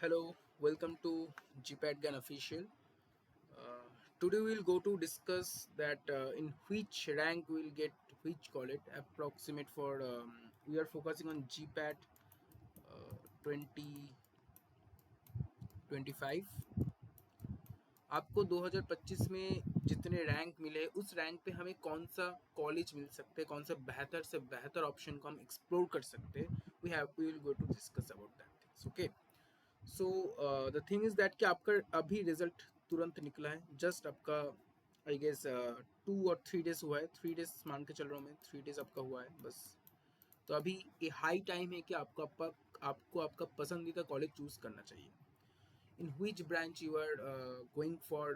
Hello, welcome to GPAT Gun Official. Uh, Today we'll go to discuss that in which rank we'll get which college approximate for we are focusing on GPAT 2025. आपको 2025 में जितने rank मिले उस rank पे हमें कौन सा college मिल सकते हैं, कौन सा बेहतर से बेहतर ऑप्शन को हम एक्सप्लोर कर सकते हैं. We will go to discuss about that things. Okay. So the thing is that कि आपका अभी रिजल्ट तुरंत निकला है. जस्ट आपका आई गेस 2 और 3 डेज हुआ है. 3 डेज मान के चल रहा हूँ मैं. 3 डेज आपका हुआ है बस. तो अभी ये हाई टाइम है कि आपको आपका पसंदीदा कॉलेज चूज करना चाहिए. इन which branch you are going for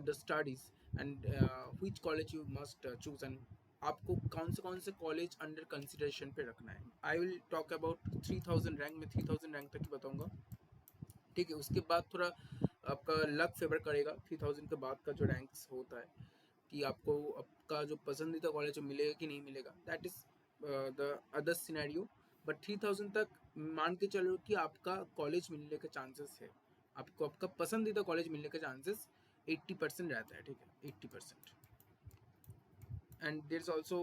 the studies and which college you must choose and आपको कौन से कॉलेज अंडर कंसिडरेशन पे रखना है. I will talk about 3000 rank में. 3000 रैंक तक ही बताऊंगा. ठीक है. उसके बाद थोड़ा आपका लक फेवर करेगा. 3000 के बाद का जो रैंक्स होता है कि आपको आपका जो पसंदीदा कॉलेज मिलेगा कि नहीं मिलेगा, that is the other scenario. But 3000 तक मान के चलो कि आपका कॉलेज मिलने के चांसेस है. आपको आपका पसंदीदा कॉलेज मिलने के चांसेस 80% रहता है. ठीक है. 80%. And there's also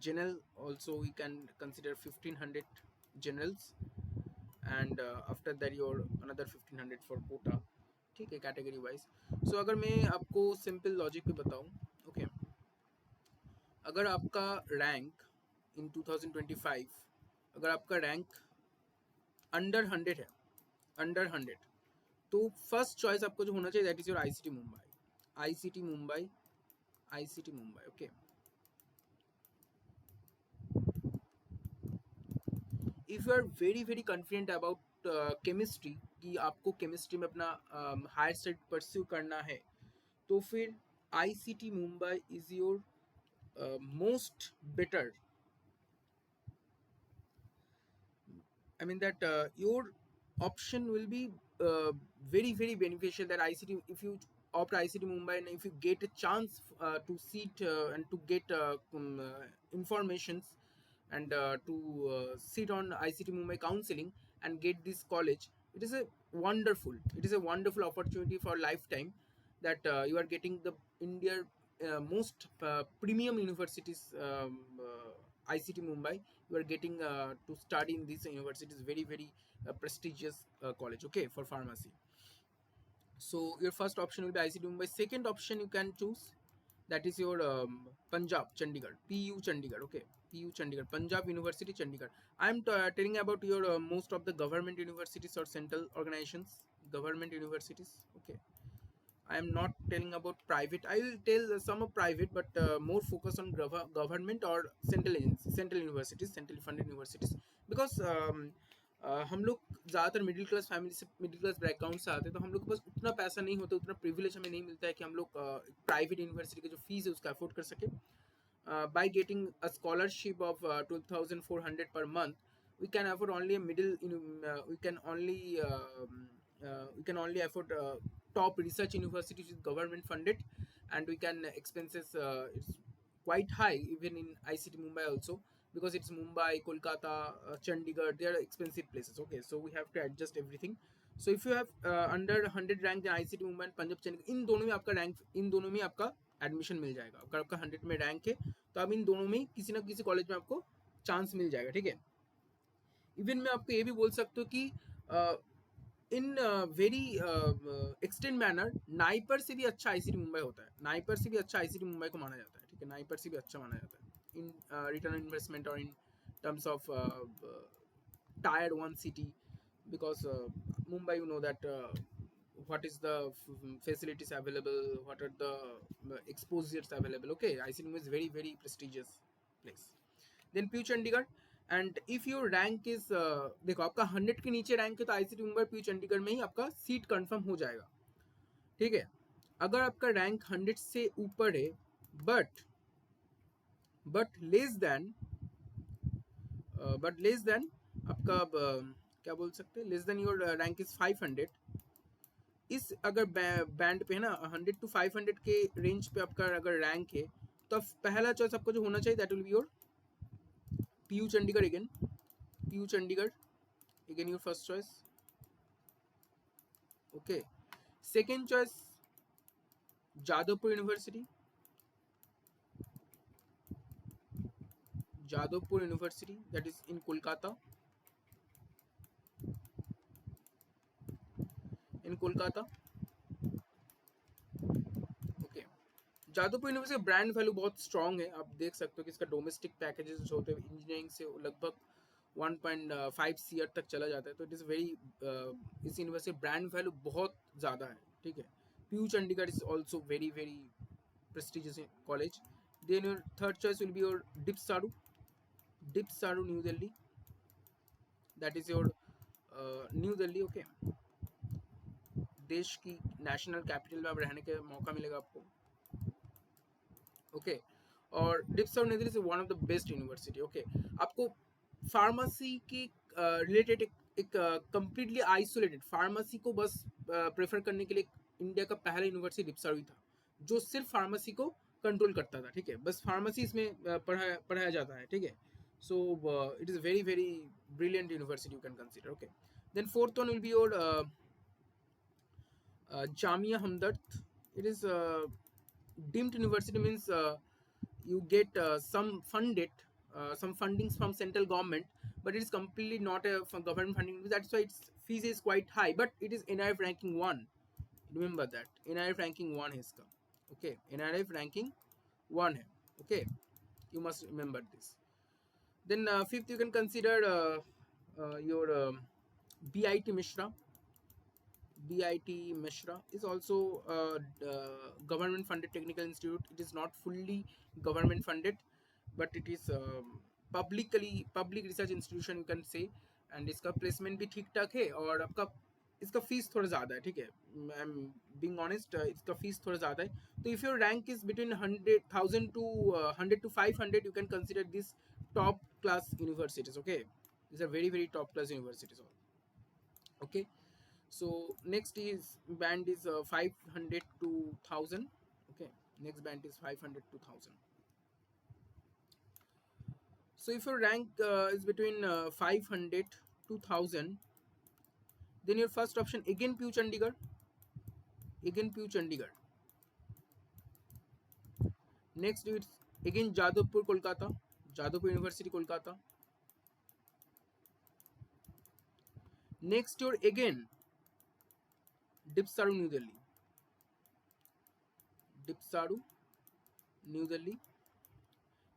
general also we can consider 1500 generals, and after that your another 1500 for quota. ठीक है. Category wise. सो अगर मैं आपको सिंपल लॉजिक पे बताऊं. ओके. अगर आपका रैंक इन 2025 अगर आपका रैंक अंडर 100 है, अंडर 100, तो फर्स्ट चॉइस आपको जो होना चाहिए that is your ICT Mumbai. ICT Mumbai. ICT Mumbai. Okay. If you are very very confident about chemistry कि आपको केमिस्ट्री में अपना हायर स्टडी परस्यू करना है, तो फिर ICT Mumbai is your most better. I mean that your option will be very very beneficial. That ICT, if you opt ICT Mumbai and if you get a chance to sit and to get informations and to sit on ICT Mumbai counseling and get this college, it is a wonderful opportunity for lifetime. That you are getting the India most premium universities, ICT Mumbai. You are getting to study in this university. Is very very prestigious college. Okay, for pharmacy. So your first option will be ICT Mumbai. Second option you can choose, that is your Punjab Chandigarh, PU Chandigarh. Okay, PU Chandigarh, Punjab University Chandigarh. I am telling about your most of the government universities or central organizations, government universities. Okay, I am not telling about private. I will tell some of private, but more focus on government or central agencies, central universities, centrally funded universities. Because हम लोग ज़्यादातर middle class family से, middle class background से आते हैं, तो हम लोग के पास उतना पैसा नहीं होता, उतना प्रिविलेज हमें नहीं मिलता है कि हम लोग प्राइवेट यूनिवर्सिटी की जो फीस है उसका अफोर्ड कर सके. By getting a scholarship of 12,400 per month, we can afford only a middle. We can only afford top research universities with government funded, and we can expenses. It's quite high even in ICT Mumbai also, because it's Mumbai, Kolkata, Chandigarh. They are expensive places. Okay, so we have to adjust everything. So if you have under 100 rank in ICT Mumbai and Punjab Chandigarh, इन दोनों में आपका admission मिल जाएगा. अगर आपका 100 में rank है तो आप इन दोनों में किसी ना किसी कॉलेज में आपको चांस मिल जाएगा. ठीक है. इवन मैं आपको ये भी बोल सकता हूँ कि in very extend manner NIPER से भी अच्छा आईसीटी मुंबई होता है. नाइपर से भी अच्छा आईसीटी मुंबई को माना जाता है. ठीक है. नाइपर से भी अच्छा माना जाता है इन रिटर्न ऑन इन्वेस्टमेंट और in terms of tyre 1 city, because Mumbai, you know that what is the facilities available, what are the exposures available. Okay, ICT is very very prestigious place. Then PU Chandigarh. And if your rank is देखो आपका 100 के नीचे rank है तो ICT Mumbai PU Chandigarh में ही आपका seat confirm हो जाएगा. ठीक है. अगर आपका रैंक 100 से ऊपर है बट लेस देन आपका क्या बोल सकते हैं, less than your rank is 500. इस अगर बैंड पे है ना, 100 to 500 के रेंज पे आपका अगर रैंक है, तो पहला चॉइस आपको जो होना चाहिए that will be your PU Chandigarh again. PU Chandigarh again your first choice. Okay, second choice Jadavpur University. Jadavpur University, that is in Kolkata. In Kolkata. Okay. Jadavpur university brand value बहुत strong है, आप देख सकते हो कि इसका domestic packages जो होते हैं इंजीनियरिंग से लगभग 1.5 सीआर तक चला जाता है, तो इट इज़ वेरी, इस यूनिवर्सिटी ब्रांड वैल्यू बहुत ज़्यादा है, ठीक है. PU Chandigarh is also very very prestigious college. Then your third choice will be your Dipsaru New Delhi. That is your New Delhi. Okay, देश की नेशनल कैपिटल में अब रहने का मौका मिलेगा आपको. ओके, और DIPSAR new Delhi is one of the best university. Okay, आपको फार्मेसी की रिलेटेड एक कंप्लीटली आइसोलेटेड फार्मेसी को बस प्रेफर करने के लिए इंडिया का पहला यूनिवर्सिटी डिप्सारू ही था, जो सिर्फ फार्मेसी को कंट्रोल करता था, ठीक है. बस फार्मेसी इसमें पढ़ाया जाता है, ठीक है. So it is very very brilliant university, you can consider. Okay, then fourth one will be your Jamia Hamdard. It is deemed university, means you get some fundings from central government, but it is completely not a government funding. That's why its fees is quite high, but it is NIRF ranking 1. Remember that NIRF ranking 1 है इसका. Okay, NIRF ranking 1 है. Okay, you must remember this. Then fifth you can consider your BIT Mishra. BIT Mishra is also a government funded technical institute. It is not fully government funded, but it is public research institution, you can say. And इसका placement भी ठीक ठाक है, और आपका इसका fees थोड़ा ज़्यादा है, ठीक है. आई एम बीइंग ऑनेस्ट, इसका फीस थोड़ा ज़्यादा है. तो if your rank is between 100,000 to 100 to 500, you can consider this top class universities. Okay, these are very very top class universities. Okay. So next is band is 500 to 1000. Okay, next band is 500 to 1000. So if your rank is between 500 to 1000, then your first option again Pew Chandigarh. Next it's again Jadavpur Kolkata, Jadavpur University Kolkata. Next your again Dipsaru New Delhi.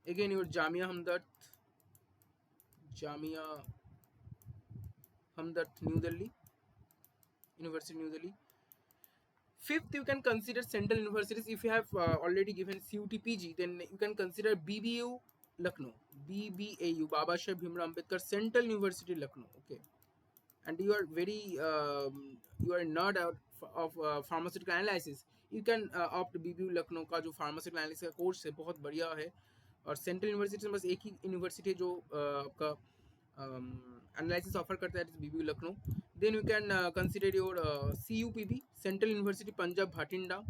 Again your Jamia Hamdard New Delhi University, New Delhi. Fifth, you can consider central universities. If you have already given CUT-PG, then you can consider BBU Lucknow, BBAU, Baba Saheb Bhimrao Ambedkar Central University Lucknow. Okay, and you are very you are a nerd out of pharmaceutical analysis. You can opt BBU Lucknow का जो pharmaceutical analysis का course है बहुत बढ़िया है, और central university में बस एक ही university है जो आपका analysis offer करता है, BBU Lucknow. Then you can consider your CUPB, Central University Punjab Bhatinda.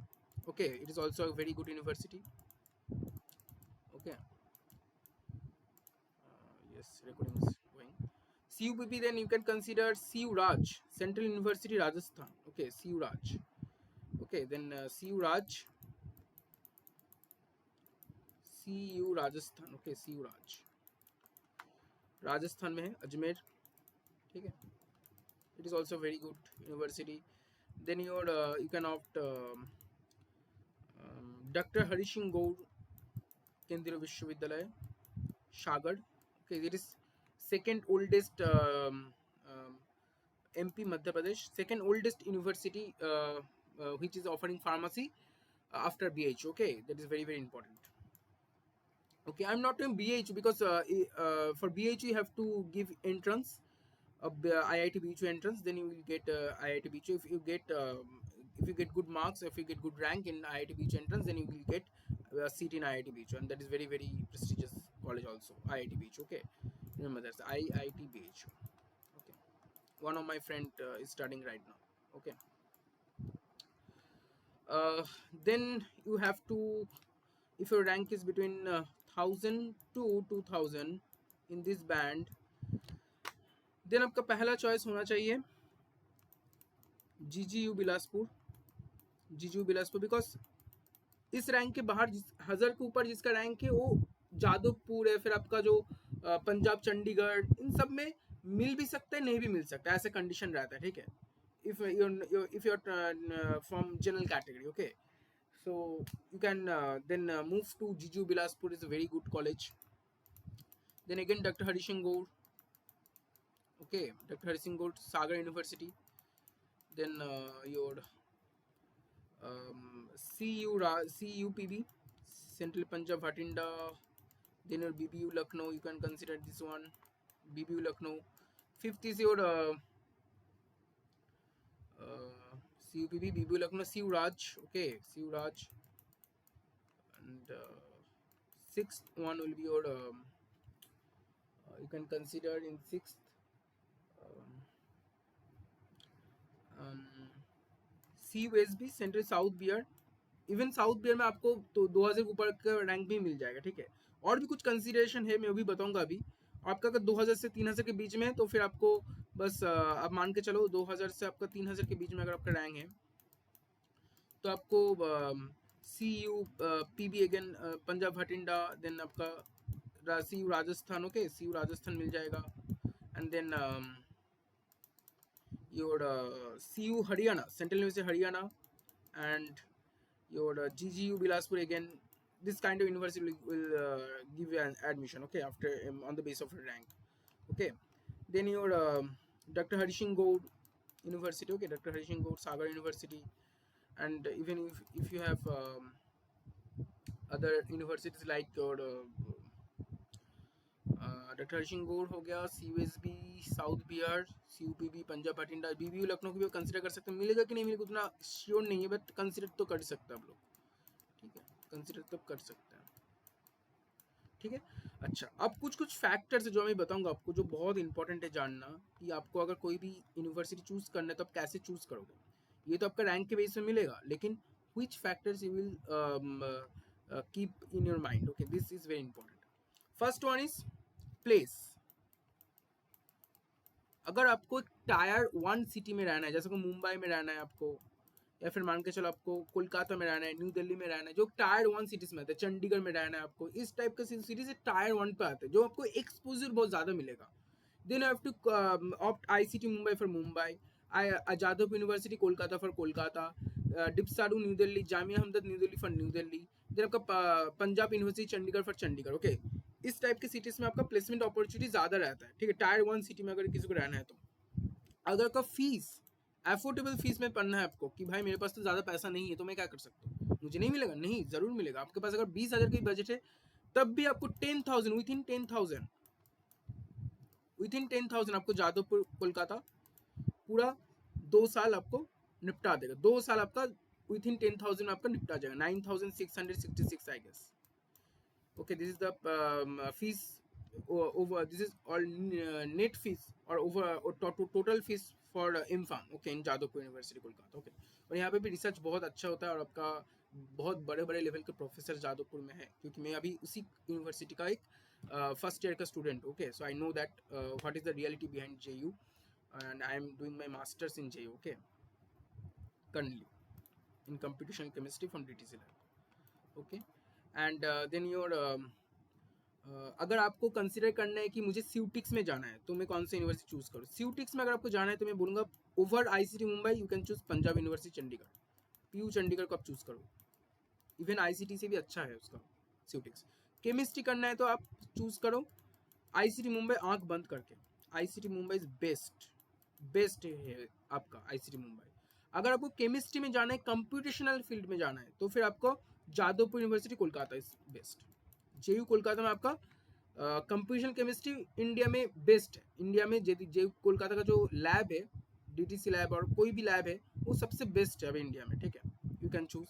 Okay, it is also a very good university. Okay, yes, recording is going. CUPB, then you can consider CU Raj, Central University Rajasthan. Okay, CU Raj. Okay, then CU Rajasthan. Okay, CU Raj Rajasthan में है, अजमेर, ठीक है. It is also very good university. Then your you can opt Dr. Hari Singh Gaur Kendriya Vishwavidyalaya, Shagad. Okay, it is second oldest MP Madhya Pradesh, second oldest university which is offering pharmacy after BH. Okay, that is very very important. Okay, I'm not doing BH because for BH you have to give entrance of IIT BHU entrance, then you will get IIT BHU. If you get good marks, if you get good rank in IIT BHU entrance, then you will get a seat in IIT BHU, and that is very very prestigious college also, IIT BHU. Okay, remember that's IIT BHU. Okay, one of my friend is studying right now. Okay, then you have to, if your rank is between 1000 to 2000 in this band, then आपका पहला choice होना चाहिए GGU Bilaspur, GGU Bilaspur, because इस rank के बाहर 1000 के ऊपर जिसका रैंक है वो जादवपुर है, फिर आपका जो पंजाब चंडीगढ़, इन सब में मिल भी सकता है नहीं भी मिल सकता है, ऐसे कंडीशन रहता है, ठीक है। if you're from general category, okay, so you can then move to GGU Bilaspur, is a very good college. Then again Dr. Hari Singh Gaur, okay, Dr. Hari Singh Gaur, Sagar University. Then your CUPB, Central Punjab Bhatinda. Then your BBU Lucknow, you can consider this one, BBU Lucknow. Fifth is your CUPB, BBU Lucknow, CU Raj, okay, CU Raj. And sixth one will be your you can consider in sixth CUSB, central south Bihar. Even south Bihar में आपको तो 2000 ऊपर का rank भी मिल जाएगा, ठीक है। और भी कुछ कंसिडरेशन है, मैं वो भी बताऊंगा अभी। आपका अगर 2000 से 3000 के बीच में है तो फिर आपको बस आप मान के चलो 2000 से आपका 3000 के बीच में अगर आपका रैंक है तो आपको CUPB again Punjab Bhatinda, then आपका CU Rajasthan, okay, CU Rajasthan मिल जाएगा। And then your CU Haryana, Central University Haryana, and your GGU Bilaspur again. This kind of university will give you an admission, okay, after on the base of your rank, okay. Then your Dr. Hari Singh Gaur University, okay, Dr. Hari Singh Gaur Sagar University. And even if you have other universities like your doctor Hari Singh Gour हो गया, CUSB south Bihar, CUPB Punjab Bhatinda, BBU Lucknow को भी consider कर सकते हैं। मिलेगा कि नहीं मिलेगा उतना श्योर नहीं है, बट कंसिडर तो कर सकते हैं आप लोग, ठीक है, कंसिडर तो कर सकते हैं, ठीक है। अच्छा, अब कुछ कुछ फैक्टर्स जो मैं बताऊंगा आपको, जो बहुत इंपॉर्टेंट है जानना, कि आपको अगर कोई भी यूनिवर्सिटी चूज करना है तो आप कैसे चूज करोगे। ये तो आपका रैंक के बेस में मिलेगा, लेकिन which factors you will keep in your mind, okay, this is very important. First one is place. अगर आपको टायर 1 सिटी में रहना है, जैसे को मुंबई में रहना है आपको, या फिर मान के चलो आपको कोलकाता में रहना है, न्यू दिल्ली में रहना है, जो टायर 1 सिटीज में आते हैं, चंडीगढ़ में रहना है आपको, इस टाइप के सिटी से टायर 1 पे आते हैं, जो आपको एक्सपोजर बहुत ज़्यादा मिलेगा। Then have to opt ICT Mumbai for Mumbai, Jadav university Kolkata for Kolkata, DIPSAR new Delhi, Jamia Hamdard new Delhi for new Delhi, then आपका Punjab university Chandigarh for Chandigarh, okay. इस टाइप के सिटीज में आपका प्लेसमेंट अपॉर्चुनिटी ज़्यादा रहता है, ठीक है, टायर 1 सिटी में अगर किसी को रहना है तो। अगर का फीस अफोर्डेबल फीस में पढ़ना है आपको, कि भाई मेरे पास तो ज़्यादा पैसा नहीं है तो मैं क्या कर सकता हूँ, मुझे नहीं मिलेगा, नहीं, ज़रूर मिलेगा। आपके पास अगर 20,000 की बजट है तब भी आपको 10,000 विद इन 10,000 आपको जादवपुर कोलकाता पूरा 2 साल आपको निपटा देगा। 2 साल आपका विद इन 10,000 आपका निपटा जाएगा, 9,666 I guess, okay. This is the fees over, this is all net fees or over total fees for MPharm, okay, in Jadavpur University Kolkata, okay. और यहाँ पे भी रिसर्च बहुत अच्छा होता है और आपका बहुत बड़े बड़े लेवल के प्रोफेसर जादवपुर में है, क्योंकि मैं अभी उसी यूनिवर्सिटी का एक फर्स्ट ईयर का student, okay. So I know that what is the reality behind JU, and I am doing my masters in JU, okay, currently in computational chemistry from DTC lab, okay. And then your अगर आपको consider करना है कि मुझे स्यूटिक्स में जाना है तो मैं कौन सी यूनिवर्सिटी चूज करूँ। स्यूटिक्स में अगर आपको जाना है तो मैं बोलूँगा over ICT Mumbai you can choose Punjab university Chandigarh, PU Chandigarh को आप चूज करो, इवन ICT से भी अच्छा है उसका स्यूटिक्स। केमिस्ट्री करना है तो आप चूज करो ICT मुंबई आंख बंद करके, ICT मुंबई इज बेस्ट है आपका ICT मुंबई। अगर आपको केमिस्ट्री में जाना है, कंप्यूटेशनल फील्ड में जाना है, तो फिर आपको Jadavpur university Kolkata is best. JU Kolkata में आपका कंप्यूटेशनल केमिस्ट्री इंडिया में बेस्ट है। इंडिया में JU कोलकाता का जो लैब है, DTC लैब और कोई भी लैब है, वो सबसे बेस्ट है अभी इंडिया में, ठीक है, you can choose,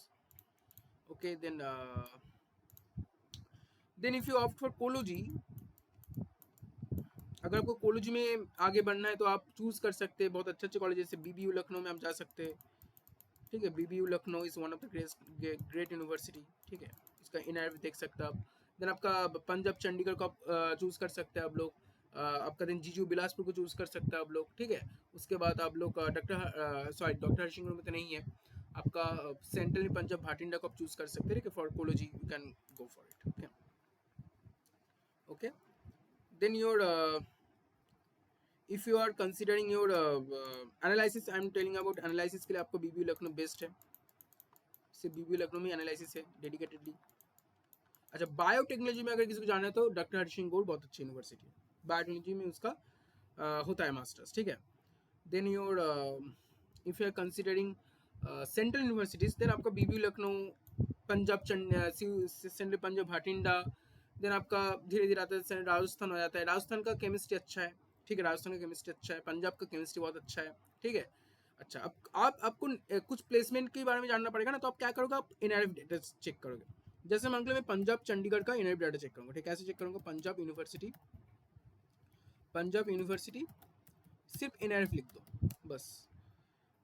okay. Then if you opt for कोलोजी, अगर आपको कोलोजी में आगे बढ़ना है तो आप चूज कर सकते हैं बहुत अच्छे अच्छे कॉलेज, जैसे BBU लखनऊ में आप जा सकते हैं, ठीक है। BBU Lucknow is one of the great university, ठीक है, इसका इनर देख सकते हैं आप। देन आपका पंजाब चंडीगढ़ को आप चूज कर सकते हैं आप लोग। आपका दिन जीजू बिलासपुर को चूज़ कर सकते हैं आप लोग, ठीक है। उसके बाद आप लोग डॉक्टर हरिशंकर में तो नहीं है, आपका सेंट्रल पंजाब भाटिंडा को आप चूज़ कर सकते हैं, ठीक है। फॉर कोलोजी you can go for it, okay okay. Then your if you are considering your analysis, I am telling about analysis के लिए आपको बीबीयू लखनऊ बेस्ट है, सिर्फ बीबीयू लखनऊ में एनालिसिस है डेडिकेटेडली। अच्छा, बायोटेक्नोलॉजी में अगर किसी को जाना है तो डॉक्टर हरिसिंह गौड़ बहुत अच्छी यूनिवर्सिटी है, बायोटेक्नोलॉजी में उसका होता है मास्टर्स, ठीक है। Then your if you are considering central universities, then आपका BBU Lucknow, Punjab central Punjab Bhatinda, then आपका धीरे धीरे आता है राजस्थान हो जाता है। राजस्थान का केमिस्ट्री अच्छा है, ठीक है, राजस्थान का केमिस्ट्री अच्छा है, पंजाब का केमिस्ट्री बहुत अच्छा है, ठीक है। अच्छा, अब आपको कुछ प्लेसमेंट के बारे में जानना पड़ेगा ना, तो आप क्या करोगे, आप इनएरएफ डेटा चेक करोगे। जैसे मान लो मैं पंजाब चंडीगढ़ का इनएरएफ डेटा चेक करूँगा, ठीक है। कैसे चेक करूँगा, पंजाब यूनिवर्सिटी सिर्फ इनएरएफ लिख दो बस,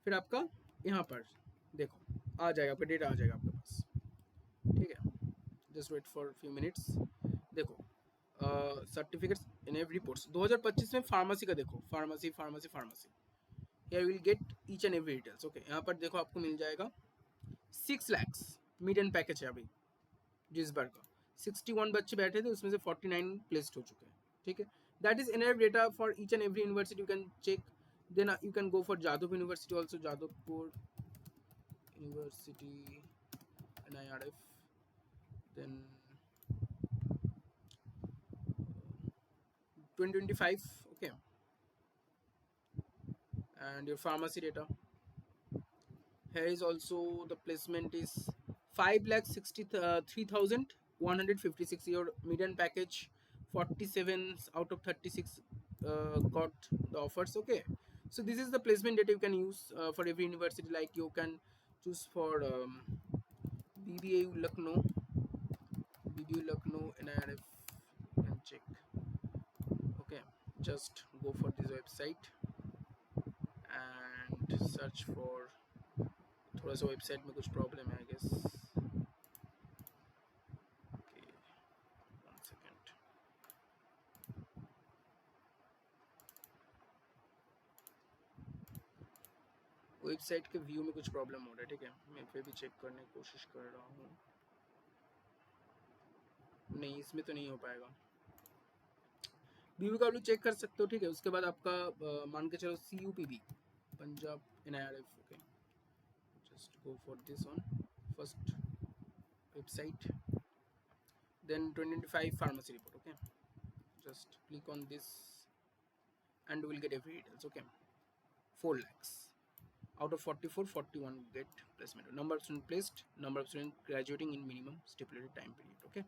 फिर आपका यहाँ पर देखो आ जाएगा, आपका डेटा आ जाएगा आपके पास, ठीक है। Just wait for few minutes. देखो सर्टिफिकेट्स इन एवरी रिपोर्ट्स 2025 में फार्मेसी का देखो, pharmacy here will get each and every details, okay. यहाँ पर देखो आपको मिल जाएगा 6 lakhs मीडियन पैकेज है अभी जिस बार का। 61 बच्चे बैठे थे, उसमें से 49 प्लेस्ड हो चुके हैं, ठीक है। That is enough data for each and every university, you can check. Then you can go for Jadav university also, Jadavpur university NIRF, then 2025, okay. And your pharmacy data, here is also the placement is 5,63,156, your median package 47 out of 36 got the offers, okay. So this is the placement data you can use for every university. Like you can choose for BBU Lucknow, NIRF, you can check, okay. Just go for this website and search for, थोड़ा सा website में कुछ problem है I guess, okay 1 second. Website के view में कुछ problem हो रहा है, ठीक है। मैं फिर भी चेक करने की कोशिश कर रहा हूँ, नहीं इसमें तो नहीं हो पाएगा। बीबी का आप लोग चेक कर सकते हो, ठीक है। उसके बाद आपका मान के चलो CUPB Punjab NIRF, okay. Just go for this one first website, then 2025 pharmacy report, okay. Just click on this and we will get every details, okay. 4 lakhs out of 44, 41 get placement. Number of students placed, number of students graduating in minimum stipulated time period, okay.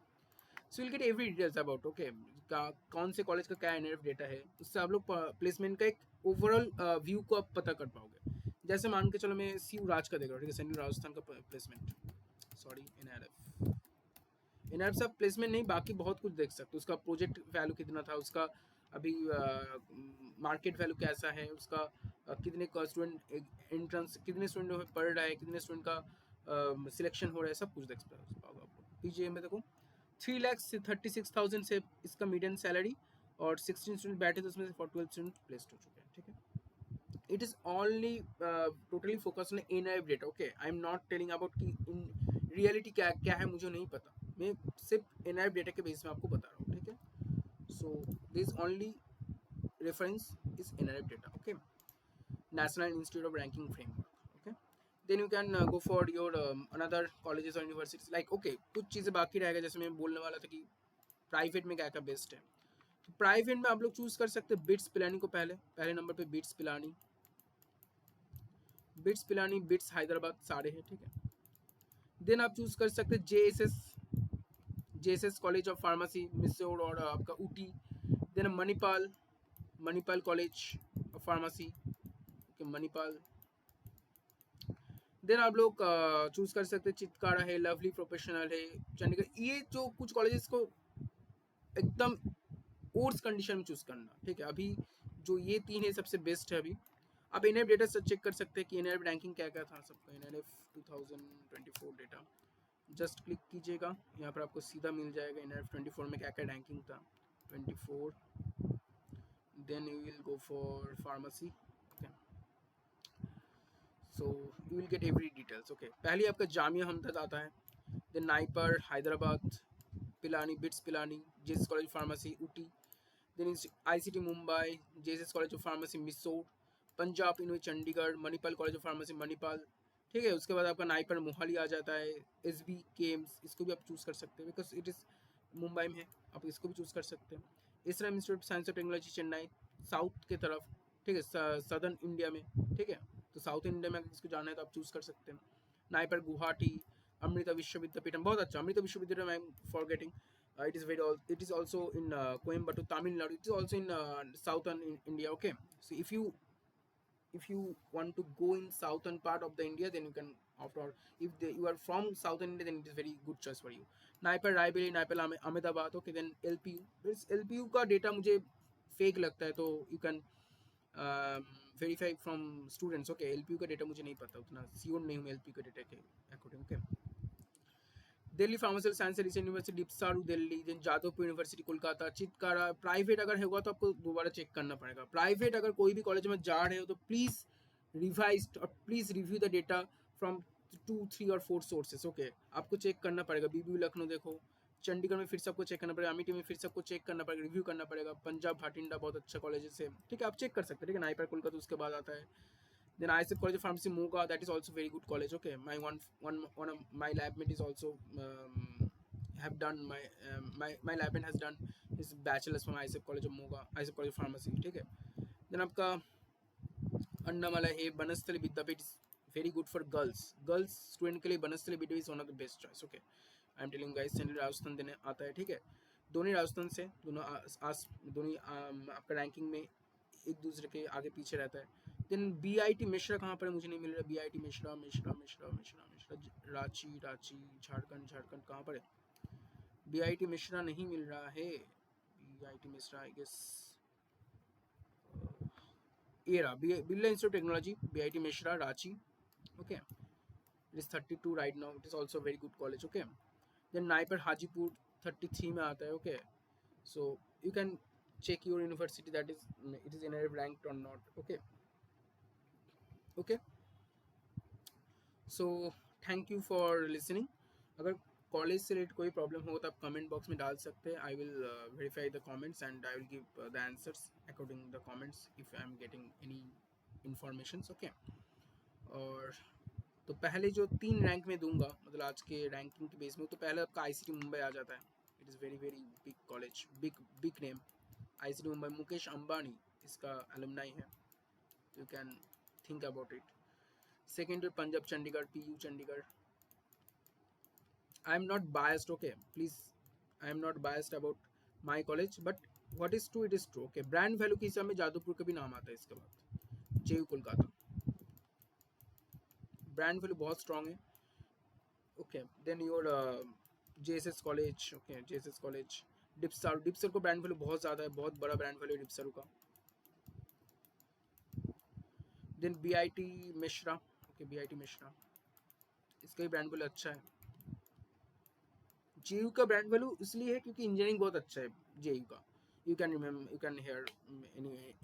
So you'll get every details about, okay, कौन से college का क्या NRF data है, उससे आप लोग placement का एक ओवरऑल व्यू को आप पता कर पाओगे। जैसे मान के चलो मैं CU राज का देख रहा हूँ, ठीक है, सेंट्रल राजस्थान का प्लेसमेंट, सॉरी NRF से आप प्लेसमेंट नहीं बाकी बहुत कुछ देख सकते हो। उसका प्रोजेक्ट वैल्यू कितना था, उसका अभी मार्केट वैल्यू कैसा है, उसका कितने स्टूडेंट एंट्रेंस, कितने स्टूडेंट पढ़ रहा है, कितने स्टूडेंट का सिलेक्शन हो रहा है, सब कुछ देख पाओगे आप लोग। PGI में देखो 3,36,000 से इसका मीडियन सैलरी, और 16 स्टूडेंट बैठे थे उसमें से 12 स्टूडेंट प्लेस्ड हो चुके हैं, ठीक है। It is only totally focus on NRF data, okay. I am not telling about कि इन रियलिटी क्या क्या है मुझे नहीं पता, मैं सिर्फ NRF डेटा के बेस में आपको बता रहा हूँ, ठीक है। So this only reference is NRF data, okay, national institute of ranking framework, okay. Then you can go for your another colleges और यूनिवर्सिटीज, लाइक ओके कुछ चीज़ें बाकी रहेगा। जैसे मैं बोलने वाला था कि प्राइवेट में क्या क्या बेस्ट है, तो प्राइवेट में आप लोग चूज कर सकते हैं बिट्स पिलानी को, पहले नंबर पे बिट्स पिलानी, बिट्स हैदराबाद सारे हैं, ठीक है। देन आप चूज कर सकते हैं JSS college of pharmacy Mysore और आपका Ooty. Then Manipal college of pharmacy, Manipal. Then आप लोग चूज कर सकते हैं चितकारा है, लवली प्रोफेशनल है, चंडीगढ़। ये जो कुछ कॉलेजेस को एकदम कोर्स कंडीशन में चूज करना, ठीक है। अभी जो ये 3 है सबसे बेस्ट है अभी। आप NRF डेटा से चेक कर सकते हैं कि NRF रैंकिंग क्या क्या था सबका। NRF 2024 डेटा जस्ट क्लिक कीजिएगा, यहाँ पर आपको सीधा मिल जाएगा NRF 24 में क्या क्या रैंकिंग था। 24 then you will go for pharmacy. Okay, so you will get every details. Okay, पहले आपका जामिया हमदर्द आता है, then NIPER Hyderabad, Pilani bits Pilani, JSS college of pharmacy Ooty, then is ICT Mumbai, JSS college of pharmacy Missouri, Punjab university Chandigarh, Manipal college of pharmacy Manipal, ठीक है। उसके बाद आपका NIPER Mohali आ जाता है, एसबी केम्स, इसको भी आप चूज़ कर सकते हैं बिकॉज इट इज़ मुंबई में है, आप इसको भी चूज़ कर सकते हैं। Israel institute of science and technology Chennai, south के तरफ, ठीक है, सदर्न इंडिया में, ठीक है। तो साउथ इंडिया में अगर इसको जाना है तो आप चूज़ कर सकते हैं। नाइपर गुवाहाटी, अमृता विश्वविद्यापीठम, बहुत अच्छा, Amrita Vishwa Vidyapeetham, I am forgetting, it is also in Coimbatore, Tamil Nadu. It is also in southern India. Okay, so if you want to go in southern part of the India, then you can opt out. If you are from southern India, then it is very good choice for you. NIPER Raebareli, NIPER Ahmedabad, okay. Then LPU, इस LPU का data मुझे fake लगता है, तो you can verify from students. Okay, LPU का data मुझे नहीं पता, उतना श्योर नहीं हूँ एलपीयू के डेटा के according. Okay, Delhi pharmaceutical science research university DIPSAR Delhi, then Jadavpur university Kolkata, Chitkara. Private अगर होगा तो आपको दोबारा चेक करना पड़ेगा। प्राइवेट अगर कोई भी कॉलेज में जा रहे हो तो प्लीज़ रिवाइज और please review the data from 2, 3 और 4 सोर्सेस। ओके, आपको चेक करना पड़ेगा। बीबीयू लखनऊ देखो, चंडीगढ़ में फिर सबको चेक करना पड़ेगा, अमेठी में फिर सबको चेक करना पड़ेगा, रिव्यू करना पड़ेगा। पंजाब भाटिंडा बहुत अच्छा कॉलेज है, ठीक है, आप चेक कर सकते हैं, ठीक है। नाइपर कोलकाता उसके बाद आता है। Then ISF College of Pharmacy Moga, that is also very good college. Okay, my one of my lab mate is also have done my lab mate has done his bachelor's from ISF College of Moga, ISF College of Pharmacy, ठीक है। Then आपका अन्नामला है बनस्थली विद्यापीठ, very good for girls student के लिए बनस्थली विद्यापीठ is one of the best choice. Okay, I am telling guys, central Rajasthan देने आता है, ठीक है। दोनों राजस्थान से, दोनों आपका रैंकिंग में एक दूसरे के आगे पीछे रहता है। देन बीआईटी मिश्रा कहाँ पर है, मुझे नहीं मिल रहा। बीआईटी मिश्रा रांची झारखंड कहाँ पर है? बीआईटी मिश्रा नहीं मिल रहा है। बीआईटी मिश्रा आई गेस एरा Birla institute of technology, BIT Mesra Ranchi. Okay, it is 32 right now, it is also very good college. Okay, then NIPER Hajipur 33 में आता है। Okay, so you can check your university that it is NRF ranked or not. Okay, so thank you for listening. अगर college से related कोई problem हो तो आप comment box में डाल सकते हैं। I will verify the comments and I will give the answers according the comments if I am getting any informations. Okay, और तो पहले जो 3 रैंक में दूंगा, मतलब आज के रैंकिंग के बेस में, तो पहले आपका आईसीटी मुंबई आ जाता है। It is very very big college, big name. ICT Mumbai, Mukesh Ambani इसका अलुमनाई है, you can think about it. Second Punjab Chandigarh, PU Chandigarh. I am not biased, okay please, I am not biased about my college, but what is true it is true. Okay, brand value के हिसाब में जादवपुर का भी नाम आता है। इसके बाद जेयू कोलकाता, ब्रांड वैल्यू बहुत स्ट्रॉन्ग है। Okay, then your JSS college. Okay, JSS college, DIPSAR को ब्रांड वैल्यू बहुत ज़्यादा है, बहुत बड़ा ब्रांड वैल्यू है डिप्सर का। Then BIT Mesra. Okay, BIT Mesra, इसका भी ब्रांड वैल्यू अच्छा है। जेयू का ब्रांड वैल्यू इसलिए है क्योंकि इंजीनियरिंग बहुत अच्छा है जेयू का, you can remember, you can hear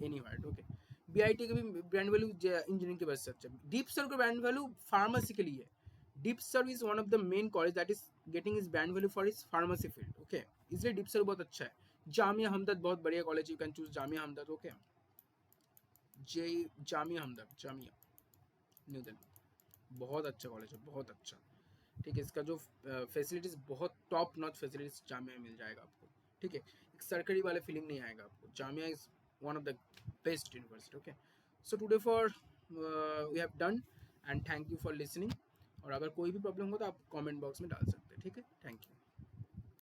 any word. Okay, BIT का भी ब्रांड वैल्यू इंजीनियरिंग के वजह से अच्छा है। डिप्सर का ब्रांड वैल्यू फार्मेसी के लिए है। DIPSAR is one of the main college that is getting is brand value for is pharmacy field. Okay, इसलिए डिप्सर बहुत अच्छा है। जामिया हमदर्द बहुत बढ़िया college, you can choose Jamia Hamdard. Okay, Jamia Hamdard, Jamia new Delhi, बहुत अच्छा कॉलेज है, बहुत अच्छा, ठीक है। इसका जो फैसिलिटीज़ बहुत टॉप नॉच फैसिलिटीज जामिया में मिल जाएगा आपको, ठीक है। एक सरकारी वाले फीलिंग नहीं आएगा आपको। Jamia is one of the best university. Okay, so today for we have done and thank you for listening. और अगर कोई भी प्रॉब्लम हो तो आप कमेंट बॉक्स में डाल सकते हैं, ठीक है। Thank you.